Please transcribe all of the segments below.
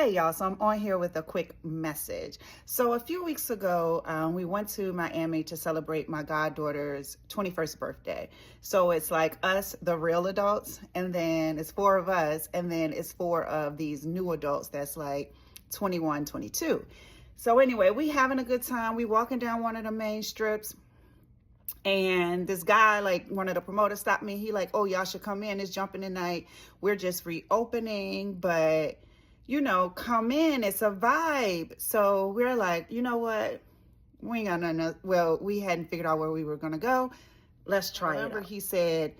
Hey y'all, so I'm on here with a quick message. So a few weeks ago, we went to Miami to celebrate my goddaughter's 21st birthday. So it's like us, the real adults, and then it's four of us, and then it's four of these new adults that's like 21, 22. So anyway, we having a good time. We walking down one of the main strips, and this guy, like one of the promoters, stopped me. He like, oh, y'all should come in. It's jumping tonight. We're just reopening, but you know, come in, it's a vibe. So we're like, you know what? We ain't got nothing else. Well, we hadn't figured out where we were going to go. Let's try it. Remember, he said,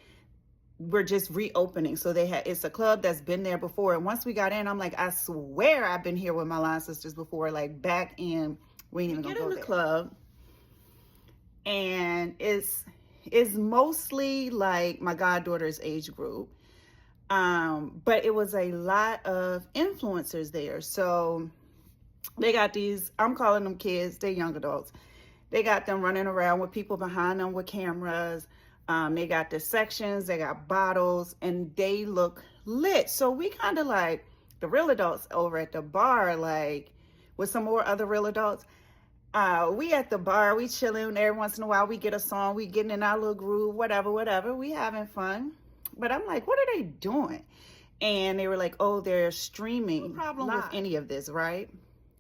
we're just reopening. So it's a club that's been there before. And once we got in, I'm like, I swear I've been here with my line sisters before, like back in, we ain't even gonna go there. Get in the club. And it's mostly like my goddaughter's age group. But it was a lot of influencers there. So they got these, I'm calling them kids, they're young adults. They got them running around with people behind them with cameras. They got the sections, they got bottles, and they look lit. So we kind of like the real adults over at the bar, like with some more other real adults. We at the bar, we chilling. Every once in a while we get a song, we getting in our little groove, whatever. We having fun. But I'm like, what are they doing? And they were like, oh, they're streaming. No problem with any of this, right?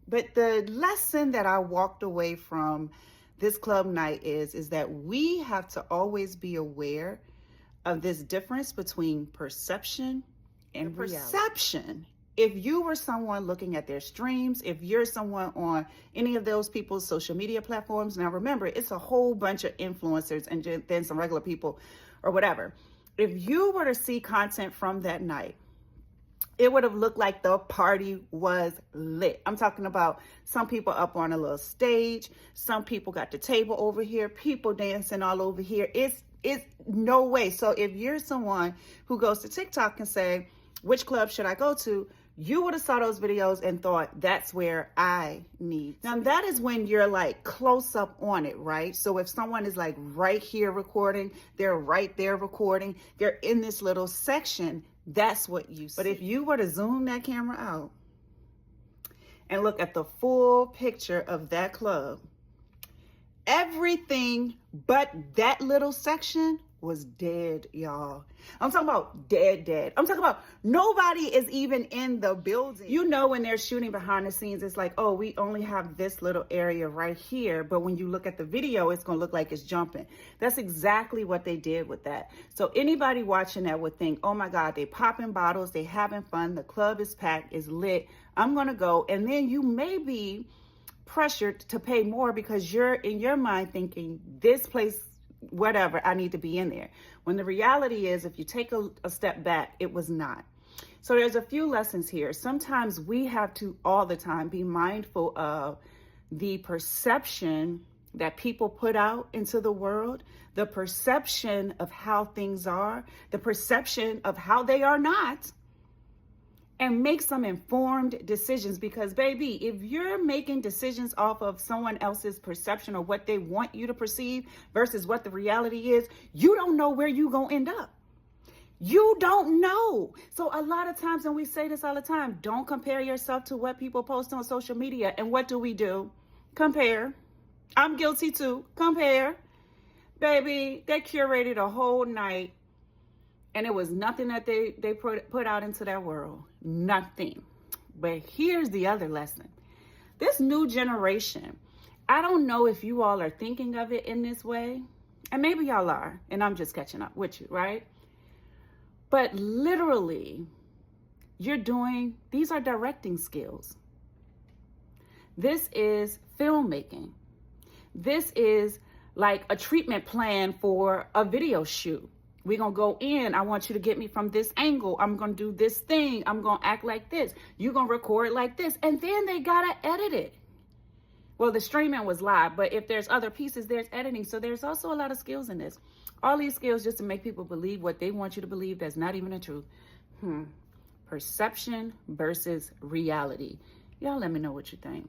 But the lesson that I walked away from this club night is that we have to always be aware of this difference between perception and reality. Perception. If you were someone looking at their streams, if you're someone on any of those people's social media platforms, now remember, it's a whole bunch of influencers and then some regular people or whatever. If you were to see content from that night, it would have looked like the party was lit. I'm talking about some people up on a little stage. Some people got the table over here, people dancing all over here. It's no way. So if you're someone who goes to TikTok and say, which club should I go to? You would have saw those videos and thought, that's where I need. Now that is when you're like close up on it, right? So if someone is like right here recording, they're right there recording, they're in this little section, that's what you see. But if you were to zoom that camera out and look at the full picture of that club, everything but that little section was dead, y'all. I'm talking about dead. I'm talking about nobody is even in the building. You know, when they're shooting behind the scenes, it's like, oh, we only have this little area right here. But when you look at the video, it's going to look like it's jumping. That's exactly what they did with that. So anybody watching that would think, oh my God, they popping bottles, they having fun, the club is packed, is lit, I'm going to go. And then you may be pressured to pay more because you're in your mind thinking this place, whatever, I need to be in there. When the reality is, if you take a step back, it was not. So there's a few lessons here. Sometimes we have to all the time be mindful of the perception that people put out into the world, the perception of how things are, the perception of how they are not, and make some informed decisions. Because baby, if you're making decisions off of someone else's perception or what they want you to perceive versus what the reality is, you don't know where you gonna end up. You don't know. So a lot of times, and we say this all the time, don't compare yourself to what people post on social media. And what do? Compare. I'm guilty too. Compare. Baby, they curated a whole night and it was nothing that they put out into that world. Nothing. But here's the other lesson. This new generation, I don't know if you all are thinking of it in this way. And maybe y'all are. And I'm just catching up with you, right? But literally, these are directing skills. This is filmmaking. This is like a treatment plan for a video shoot. We're going to go in. I want you to get me from this angle. I'm going to do this thing. I'm going to act like this. You're going to record like this. And then they got to edit it. Well, the streaming was live, but if there's other pieces, there's editing. So there's also a lot of skills in this. All these skills just to make people believe what they want you to believe that's not even the truth. Perception versus reality. Y'all let me know what you think.